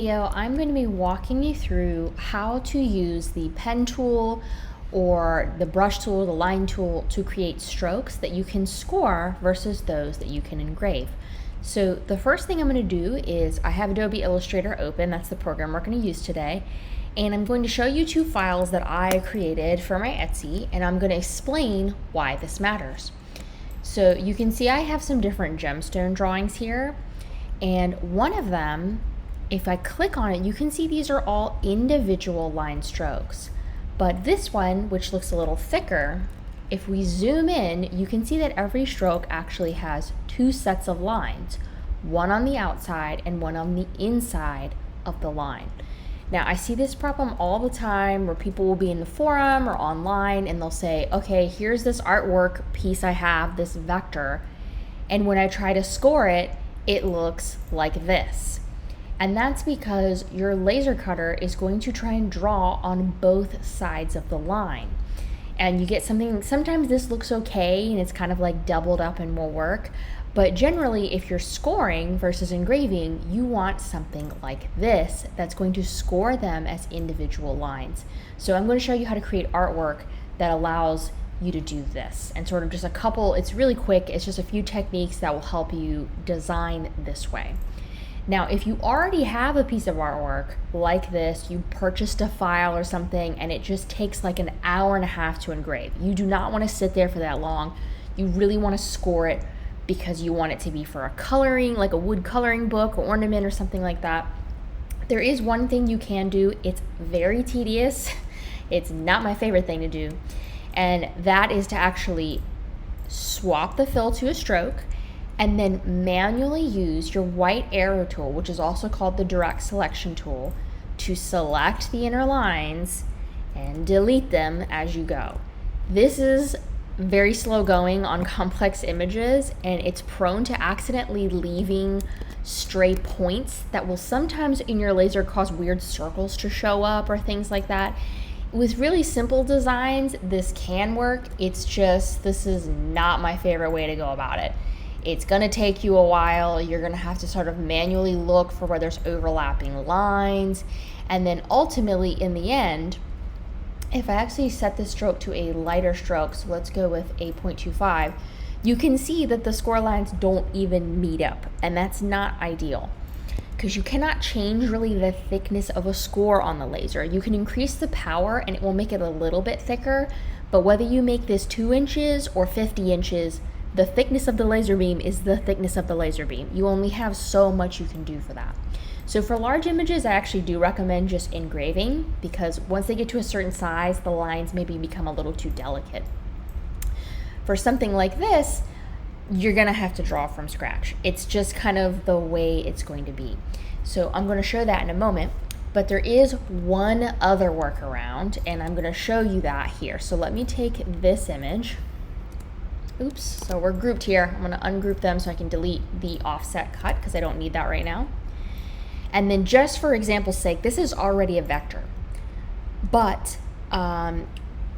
Video, I'm going to be walking you through how to use the pen tool or the brush tool, the line tool to create strokes that you can score versus those that you can engrave. So the first thing I'm going to do is I have Adobe Illustrator open. That's the program we're going to use today. And I'm going to show you two files that I created for my Etsy, and I'm going to explain why this matters. So you can see I have some different gemstone drawings here, and one of them, if I click on it, you can see these are all individual line strokes. But this one, which looks a little thicker, if we zoom in, you can see that every stroke actually has two sets of lines, one on the outside and one on the inside of the line. Now, I see this problem all the time where people will be in the forum or online and they'll say, okay, here's this artwork piece I have, this vector, and when I try to score it, it looks like this. And that's because your laser cutter is going to try and draw on both sides of the line. And you get something, sometimes this looks okay and it's kind of like doubled up and will work. But generally, if you're scoring versus engraving, you want something like this that's going to score them as individual lines. So I'm going to show you how to create artwork that allows you to do this. And sort of just a couple, it's really quick, it's just a few techniques that will help you design this way. Now, if you already have a piece of artwork like this, you purchased a file or something, and it just takes like an hour and a half to engrave. You do not want to sit there for that long. You really want to score it because you want it to be for a coloring, like a wood coloring book or ornament or something like that. There is one thing you can do. It's very tedious. It's not my favorite thing to do. And that is to actually swap the fill to a stroke and then manually use your white arrow tool, which is also called the direct selection tool, to select the inner lines and delete them as you go. This is very slow going on complex images, and it's prone to accidentally leaving stray points that will sometimes in your laser cause weird circles to show up or things like that. With really simple designs, this can work. It's just, this is not my favorite way to go about it. It's going to take you a while. You're going to have to sort of manually look for where there's overlapping lines. And then ultimately, in the end, if I actually set the stroke to a lighter stroke, so let's go with 8.25, you can see that the score lines don't even meet up. And that's not ideal, because you cannot change really the thickness of a score on the laser. You can increase the power and it will make it a little bit thicker, but whether you make this 2 inches or 50 inches, the thickness of the laser beam is the thickness of the laser beam. You only have so much you can do for that. So for large images, I actually do recommend just engraving, because once they get to a certain size, the lines maybe become a little too delicate. For something like this, you're gonna have to draw from scratch. It's just kind of the way it's going to be. So I'm gonna show that in a moment, but there is one other workaround, and I'm gonna show you that here. So let me take this image. Oops, so we're grouped here. I'm gonna ungroup them so I can delete the offset cut because I don't need that right now. And then just for example's sake, this is already a vector, but I'm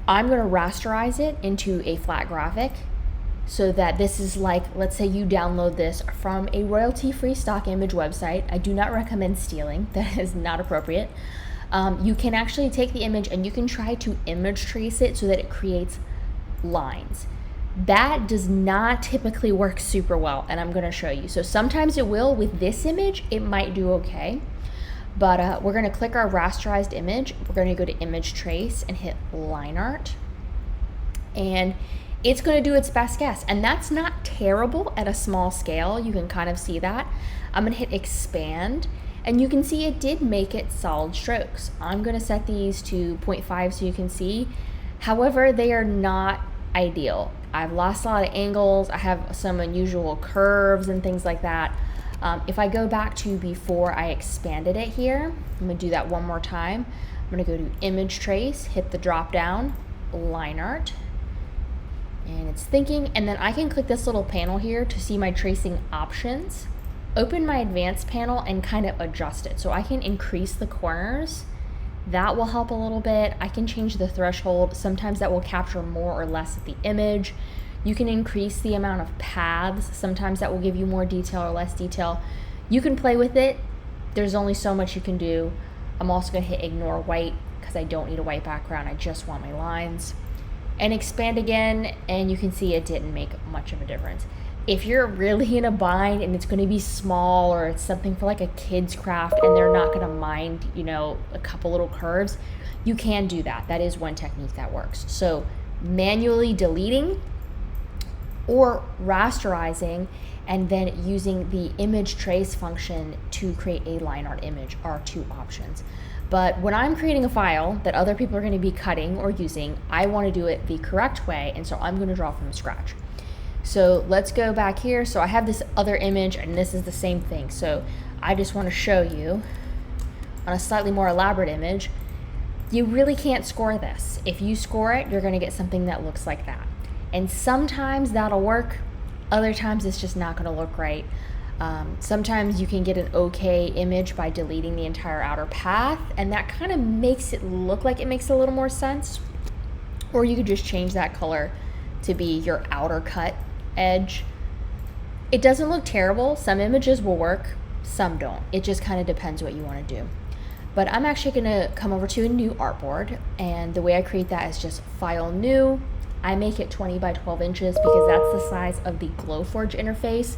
gonna rasterize it into a flat graphic so that this is like, let's say you download this from a royalty-free stock image website. I do not recommend stealing, that is not appropriate. You can actually take the image and you can try to image trace it so that it creates lines. That does not typically work super well, and I'm going to show you. So sometimes it will. With this image, it might do okay. But we're going to click our rasterized image. We're going to go to Image Trace and hit Line Art. And it's going to do its best guess. And that's not terrible at a small scale. You can kind of see that. I'm going to hit Expand. And you can see it did make it solid strokes. I'm going to set these to 0.5 so you can see. However, they are not ideal. I've lost a lot of angles. I have some unusual curves and things like that. If I go back to before I expanded it here, I'm gonna do that one more time. I'm gonna go to Image Trace, hit the drop down, Line Art, and it's thinking, and then I can click this little panel here to see my tracing options, open my advanced panel and kind of adjust it. So I can increase the corners. That will help a little bit. I can change the threshold. Sometimes that will capture more or less of the image. You can increase the amount of paths. Sometimes that will give you more detail or less detail. You can play with it. there's only so much you can do. I'm also going to hit ignore white because I don't need a white background. I just want my lines. And expand again, and you can see it didn't make much of a difference. If you're really in a bind and it's going to be small, or it's something for like a kid's craft and they're not going to mind, you know, a couple little curves, you can do that. That is one technique that works. So manually deleting or rasterizing and then using the image trace function to create a line art image are two options. But when I'm creating a file that other people are going to be cutting or using, I want to do it the correct way, and so I'm going to draw from scratch. So let's go back here. So I have this other image, and this is the same thing. So I just want to show you on a slightly more elaborate image, you really can't score this. If you score it, you're going to get something that looks like that. And sometimes that'll work. Other times it's just not going to look right. Sometimes you can get an okay image by deleting the entire outer path, and that kind of makes it look like it makes a little more sense. Or you could just change that color to be your outer cut edge. It doesn't look terrible. Some images will work, some don't. It just kind of depends what you want to do. But I'm actually going to come over to a new artboard, and the way I create that is just File, New. I make it 20 by 12 inches because that's the size of the Glowforge interface.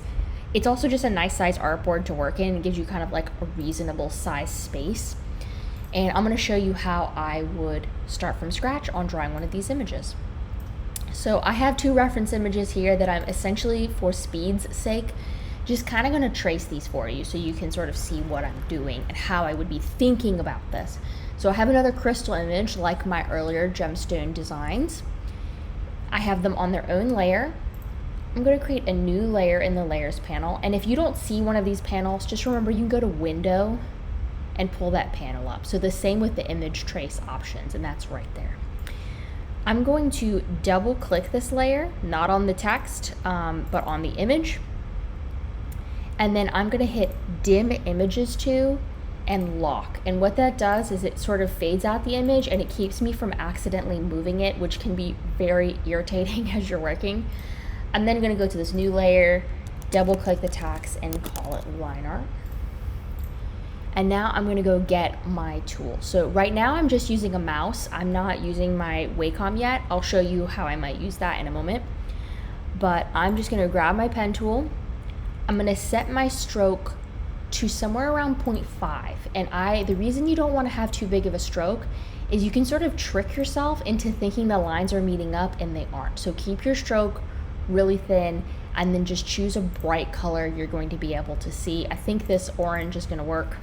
It's also just a nice size artboard to work in. It gives you kind of like a reasonable size space. And I'm going to show you how I would start from scratch on drawing one of these images. So I have two reference images here that I'm essentially, for speed's sake, just kind of going to trace these for you so you can sort of see what I'm doing and how I would be thinking about this. So I have another crystal image like my earlier gemstone designs. I have them on their own layer. I'm going to create a new layer in the layers panel, and if you don't see one of these panels, just remember you can go to window and pull that panel up. So the same with the image trace options, and that's right there. I'm going to double click this layer, not on the text, but on the image. And then I'm going to hit dim images to and lock. And what that does is it sort of fades out the image and it keeps me from accidentally moving it, which can be very irritating as you're working. I'm then going to go to this new layer, double click the text and call it line art. And now I'm going to go get my tool. So right now I'm just using a mouse. I'm not using my Wacom yet. I'll show you how I might use that in a moment. But I'm just going to grab my pen tool. I'm going to set my stroke to somewhere around 0.5. And the reason you don't want to have too big of a stroke is you can sort of trick yourself into thinking the lines are meeting up and they aren't. So keep your stroke really thin and then just choose a bright color you're going to be able to see. I think this orange is going to work.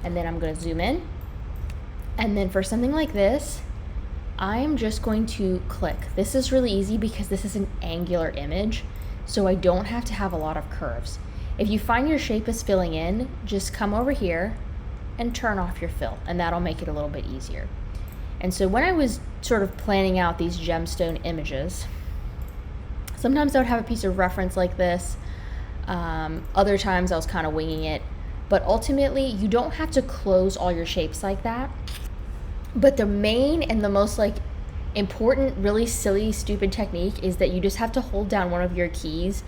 And then I'm going to zoom in. And then for something like this, I'm just going to click. This is really easy because this is an angular image, so I don't have to have a lot of curves. If you find your shape is filling in, just come over here and turn off your fill, and that'll make it a little bit easier. And so when I was sort of planning out these gemstone images, sometimes I would have a piece of reference like this. Other times I was kind of winging it. But ultimately, you don't have to close all your shapes like that. But the main and the most important, really silly, stupid technique is that you just have to hold down one of your keys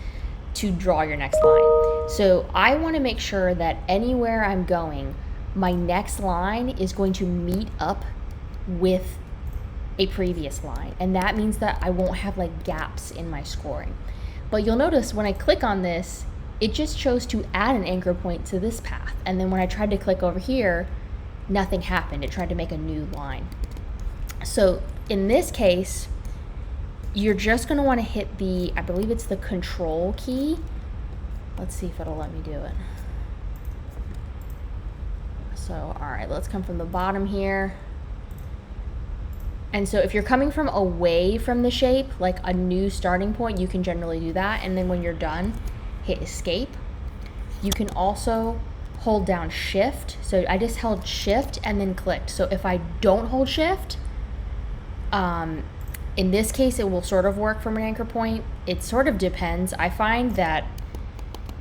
to draw your next line. So I want to make sure that anywhere I'm going, my next line is going to meet up with a previous line. And that means that I won't have gaps in my scoring. But you'll notice when I click on this, it just chose to add an anchor point to this path. And then when I tried to click over here, nothing happened. It tried to make a new line. So in this case, you're just going to want to hit I believe it's the control key. Let's see if it'll let me do it. So, all right, let's come from the bottom here. And so if you're coming from away from the shape, like a new starting point, you can generally do that. And then when you're done, hit escape. You can also hold down shift. So I just held shift and then clicked. So if I don't hold shift, in this case, it will sort of work from an anchor point. It sort of depends. I find that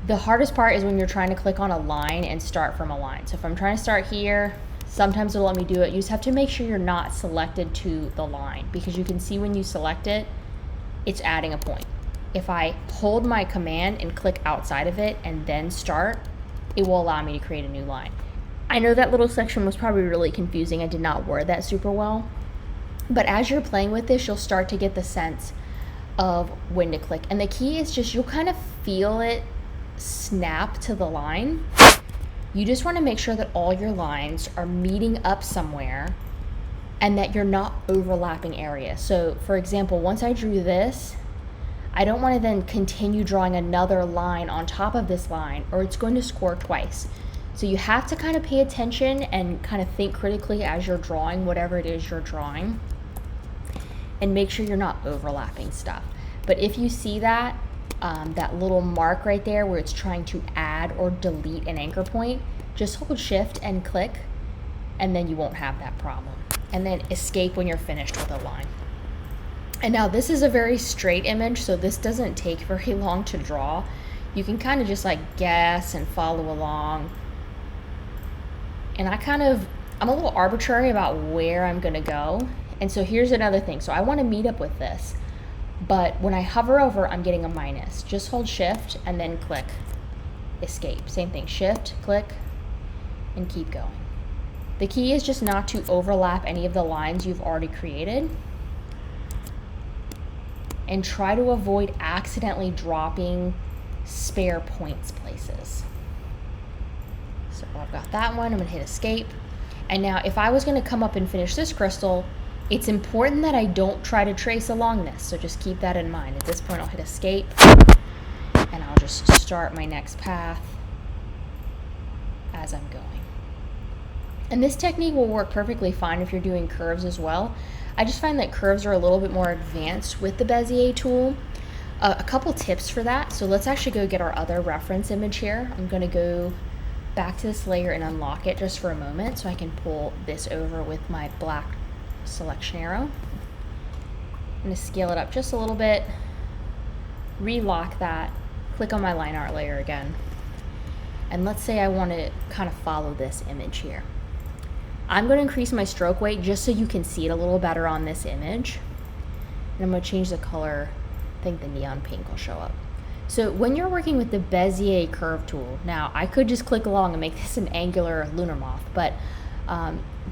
the hardest part is when you're trying to click on a line and start from a line. So if I'm trying to start here, sometimes it'll let me do it. You just have to make sure you're not selected to the line, because you can see when you select it, it's adding a point. If I hold my command and click outside of it and then start, it will allow me to create a new line. I know that little section was probably really confusing. I did not word that super well. But as you're playing with this, you'll start to get the sense of when to click. And the key is just, you'll kind of feel it snap to the line. You just want to make sure that all your lines are meeting up somewhere and that you're not overlapping areas. So for example, once I drew this, I don't want to then continue drawing another line on top of this line, or it's going to score twice. So you have to kind of pay attention and kind of think critically as you're drawing whatever it is you're drawing, and make sure you're not overlapping stuff. But if you see that, that little mark right there where it's trying to add or delete an anchor point, just hold shift and click, and then you won't have that problem. And then escape when you're finished with a line. And now this is a very straight image, so this doesn't take very long to draw. You can kind of just like guess and follow along. And I'm a little arbitrary about where I'm gonna go. And so here's another thing. So I wanna meet up with this, but when I hover over, I'm getting a minus. Just hold shift and then click, escape. Same thing, shift, click, and keep going. The key is just not to overlap any of the lines you've already created, and try to avoid accidentally dropping spare points places. So I've got that one, I'm gonna hit escape. And now if I was gonna come up and finish this crystal, it's important that I don't try to trace along this, so just keep that in mind. At this point I'll hit escape, and I'll just start my next path as I'm going. And this technique will work perfectly fine if you're doing curves as well. I just find that curves are a little bit more advanced with the Bezier tool. A couple tips for that. So let's actually go get our other reference image here. I'm gonna go back to this layer and unlock it just for a moment so I can pull this over with my black selection arrow. I'm gonna scale it up just a little bit, relock that, click on my line art layer again. And let's say I want to kind of follow this image here. I'm going to increase my stroke weight just so you can see it a little better on this image. And I'm going to change the color. I think the neon pink will show up. So when you're working with the Bezier Curve tool, now I could just click along and make this an angular lunar moth, but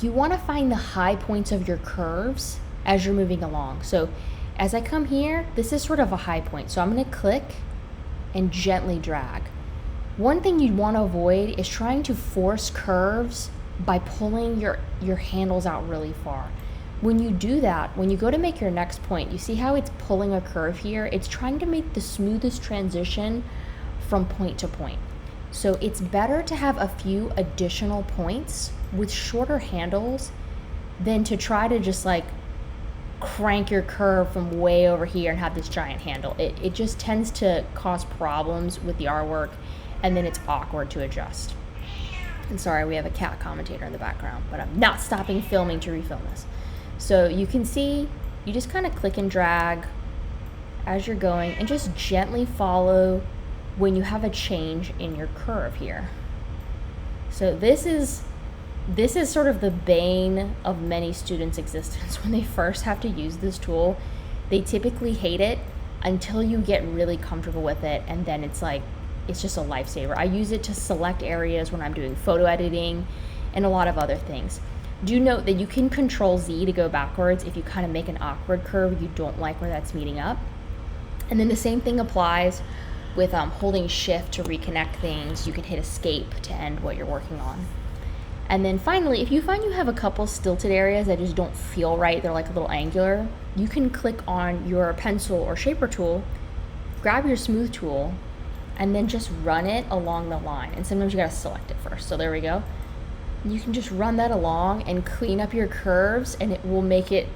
you want to find the high points of your curves as you're moving along. So as I come here, this is sort of a high point. So I'm going to click and gently drag. One thing you'd want to avoid is trying to force curves by pulling your handles out really far. When you do that, when you go to make your next point, you see how it's pulling a curve here? It's trying to make the smoothest transition from point to point. So it's better to have a few additional points with shorter handles than to try to just like crank your curve from way over here and have this giant handle. It just tends to cause problems with the artwork, and then it's awkward to adjust. And sorry, we have a cat commentator in the background, but I'm not stopping filming to refilm this. So you can see, you just kind of click and drag as you're going and just gently follow when you have a change in your curve here. So this is sort of the bane of many students' existence. When they first have to use this tool, they typically hate it until you get really comfortable with it, and then it's like, it's just a lifesaver. I use it to select areas when I'm doing photo editing and a lot of other things. Do note that you can Control Z to go backwards if you kind of make an awkward curve you don't like where that's meeting up. And then the same thing applies with holding shift to reconnect things. You can hit escape to end what you're working on. And then finally, if you find you have a couple stilted areas that just don't feel right, they're like a little angular, you can click on your pencil or shaper tool, grab your smooth tool, and then just run it along the line. And sometimes you gotta select it first. So there we go. You can just run that along and clean up your curves, and it will make it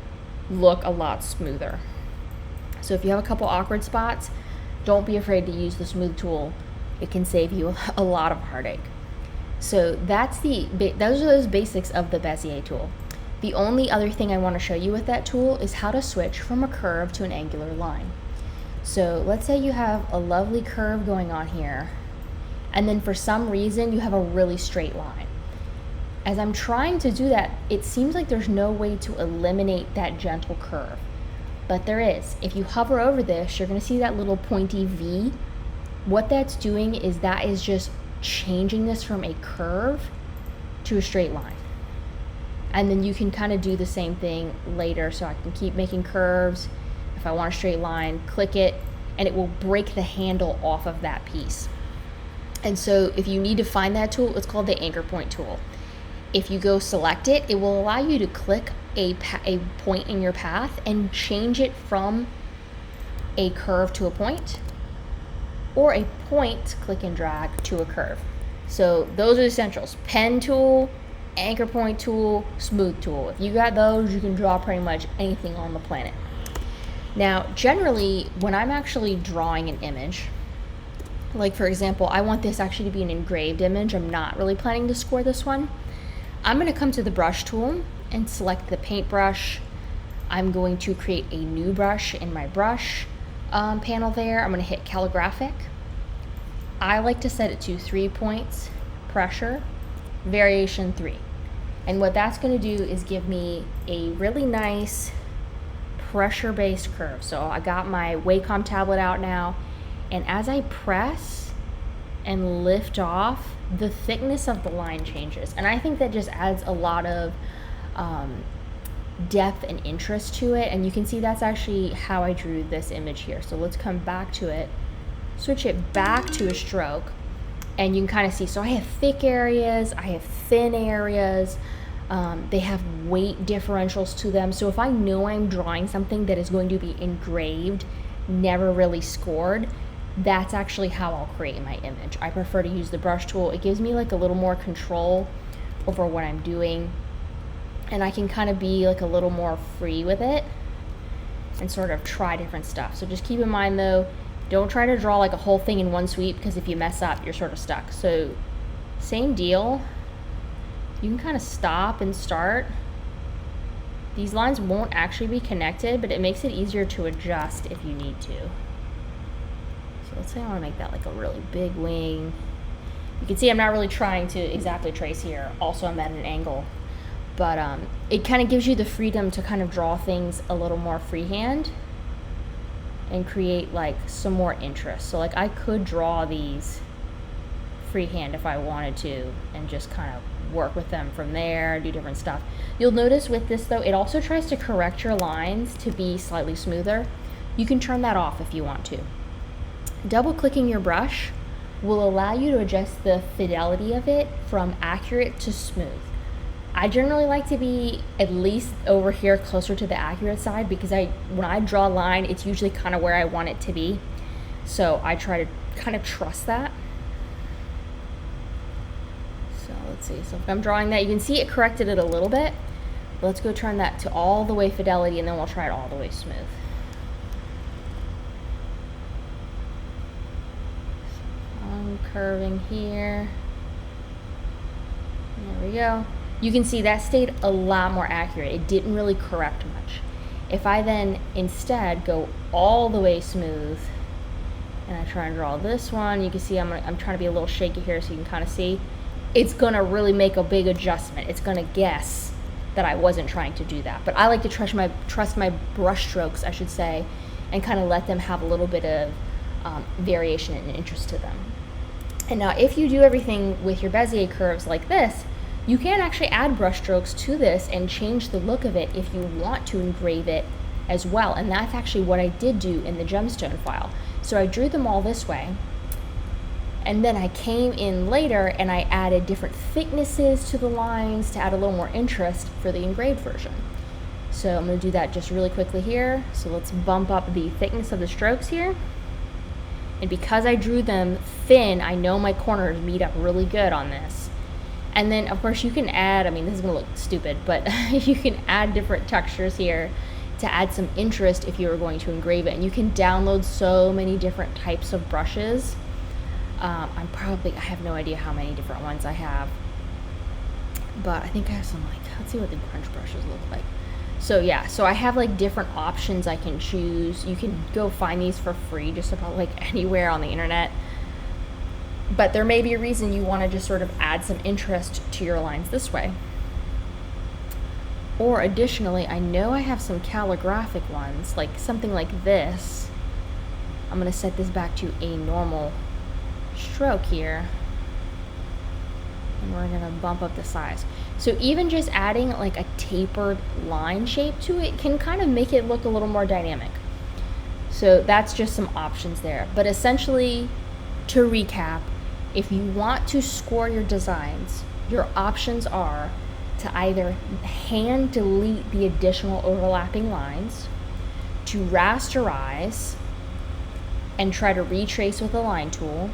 look a lot smoother. So if you have a couple awkward spots, don't be afraid to use the smooth tool. It can save you a lot of heartache. So those are those basics of the Bezier tool. The only other thing I want to show you with that tool is how to switch from a curve to an angular line. So let's say you have a lovely curve going on here, and then for some reason you have a really straight line. As I'm trying to do that, it seems like there's no way to eliminate that gentle curve, but there is. If you hover over this, you're going to see that little pointy V. What that's doing is that is just changing this from a curve to a straight line. And then you can kind of do the same thing later. So I can keep making curves. If I want a straight line, click it, and it will break the handle off of that piece. And so if you need to find that tool, it's called the anchor point tool. If you go select it, it will allow you to click a point in your path and change it from a curve to a point, or a point, click and drag, to a curve. So those are the essentials: pen tool, anchor point tool, smooth tool. If you got those, you can draw pretty much anything on the planet. Now, generally, when I'm actually drawing an image, like for example, I want this actually to be an engraved image. I'm not really planning to score this one. I'm going to come to the brush tool and select the paintbrush. I'm going to create a new brush in my brush panel there. I'm going to hit calligraphic. I like to set it to 3 points, pressure, variation 3. And what that's going to do is give me a really nice pressure-based curve. So I got my Wacom tablet out now, and as I press and lift off, the thickness of the line changes. And I think that just adds a lot of depth and interest to it. And you can see that's actually how I drew this image here. So let's come back to it, switch it back to a stroke, and you can kind of see, so I have thick areas, I have thin areas, they have weight differentials to them. So if I know I'm drawing something that is going to be engraved, never really scored, that's actually how I'll create my image. I prefer to use the brush tool. It gives me like a little more control over what I'm doing, and I can kind of be like a little more free with it and sort of try different stuff. So just keep in mind though, don't try to draw like a whole thing in one sweep, because if you mess up, you're sort of stuck. So same deal, you can kind of stop and start. These lines won't actually be connected, but it makes it easier to adjust if you need to. So let's say I want to make that like a really big wing. You can see I'm not really trying to exactly trace here. Also, I'm at an angle. But it kind of gives you the freedom to kind of draw things a little more freehand and create like some more interest. So like I could draw these freehand if I wanted to and just kind of work with them from there and do different stuff. You'll notice with this though, it also tries to correct your lines to be slightly smoother. You can turn that off if you want to. Double clicking your brush will allow you to adjust the fidelity of it from accurate to smooth. I generally like to be at least over here closer to the accurate side, because when I draw a line, it's usually kind of where I want it to be. So I try to kind of trust that. So let's see. So if I'm drawing that, you can see it corrected it a little bit. Let's go turn that to all the way fidelity, and then we'll try it all the way smooth. So I'm curving here. There we go. You can see that stayed a lot more accurate. It didn't really correct much. If I then instead go all the way smooth and I try and draw this one, you can see I'm trying to be a little shaky here so you can kind of see. It's gonna really make a big adjustment. It's gonna guess that I wasn't trying to do that. But I like to trust my brush strokes, I should say, and kind of let them have a little bit of variation and interest to them. And now if you do everything with your Bezier curves like this, you can actually add brush strokes to this and change the look of it if you want to engrave it as well. And that's actually what I did do in the gemstone file. So I drew them all this way, and then I came in later and I added different thicknesses to the lines to add a little more interest for the engraved version. So I'm going to do that just really quickly here. So let's bump up the thickness of the strokes here. And because I drew them thin, I know my corners meet up really good on this. And then of course you can add, I mean this is gonna look stupid, but you can add different textures here to add some interest if you were going to engrave it. And you can download so many different types of brushes. I have no idea how many different ones I have, but I think I have some, like, let's see what the crunch brushes look like. So yeah, so I have like different options I can choose. You can go find these for free just about like anywhere on the internet. But there may be a reason you want to just sort of add some interest to your lines this way. Or additionally, I know I have some calligraphic ones, like something like this. I'm going to set this back to a normal stroke here. and we're gonna bump up the size. So even just adding like a tapered line shape to it can kind of make it look a little more dynamic. So that's just some options there. But essentially, to recap, if you want to score your designs, your options are to either hand delete the additional overlapping lines, to rasterize and try to retrace with the line tool,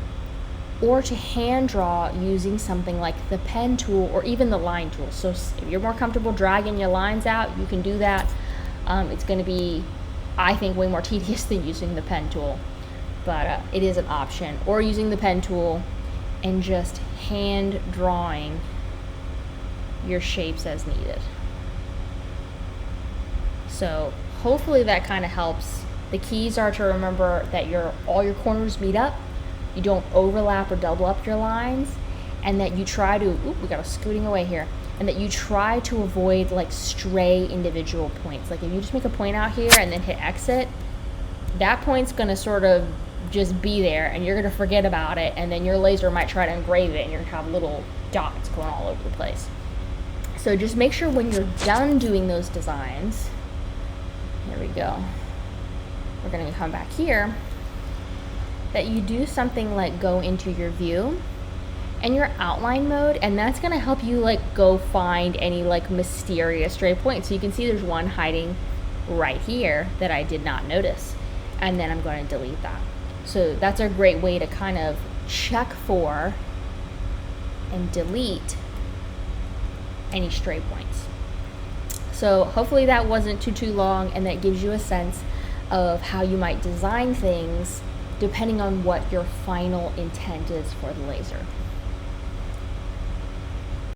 or to hand draw using something like the pen tool or even the line tool. So if you're more comfortable dragging your lines out, you can do that. It's going to be, I think, way more tedious than using the pen tool, but it is an option. Or using the pen tool and just hand drawing your shapes as needed. So hopefully that kind of helps. The keys are to remember that all your corners meet up, you don't overlap or double up your lines, and that you try to, we got a scooting away here, and that you try to avoid like stray individual points. Like if you just make a point out here and then hit exit, that point's gonna sort of just be there and you're gonna forget about it, and then your laser might try to engrave it and you're gonna have little dots going all over the place. So just make sure when you're done doing those designs, there we go, we're gonna come back here, that you do something like go into your view and your outline mode, and that's gonna help you like go find any like mysterious stray points. So you can see there's one hiding right here that I did not notice, and then I'm going to delete that. So that's a great way to kind of check for and delete any stray points. So hopefully that wasn't too long, and that gives you a sense of how you might design things depending on what your final intent is for the laser.